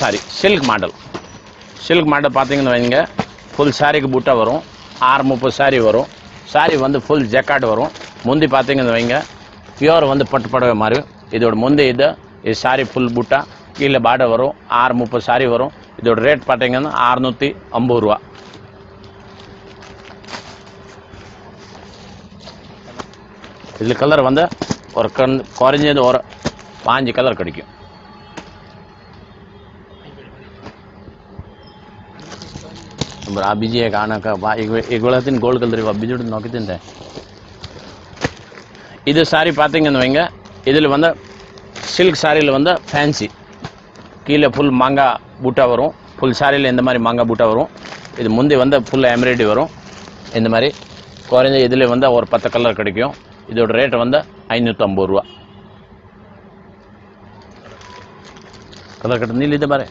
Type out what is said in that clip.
sorry silk model பார்த்தீங்கன்னு வைங்க full சாரிக்கு பூட்டா வரும் 630 சாரி வரும் சாரி வந்து ஃபுல் ஜக்கார்டு வரும் முந்தி பார்த்தீங்கன்னு வைங்க பியூர் வந்து பட்டு புடவை மாதிரி இதோட முந்தி இது சாரி ஃபுல் பூட்டா கீழே பார்டர் வரும் 630 சாரி வரும் இதோட ரேட் பார்த்தீங்கன்னா 650 ரூபா இதில் கலர் வந்து ஒரு குறைஞ்சது ஒரு 5 கலர் கிடைக்கும் अभी एक आना का एक वेला दिन गोल्ड कलर अभी जो नोकिते இது சாரி பார்த்தீங்கன்னு வைங்க இதில் வந்து சில்க் சாரியில் வந்து ஃபேன்சி கீழே ஃபுல் மாங்கா பூட்டா வரும் ஃபுல் சாரியில் இந்த மாதிரி மாங்கா பூட்டா வரும் இது முந்தி வந்து ஃபுல் எம்ப்ராய்டரி வரும் இந்த மாதிரி குறைஞ்ச இதில் வந்து ஒரு 10 கலர் கிடைக்கும் இதோட ரேட் வந்து 550 ரூபா கலர் கட்ட நீல இது பாரு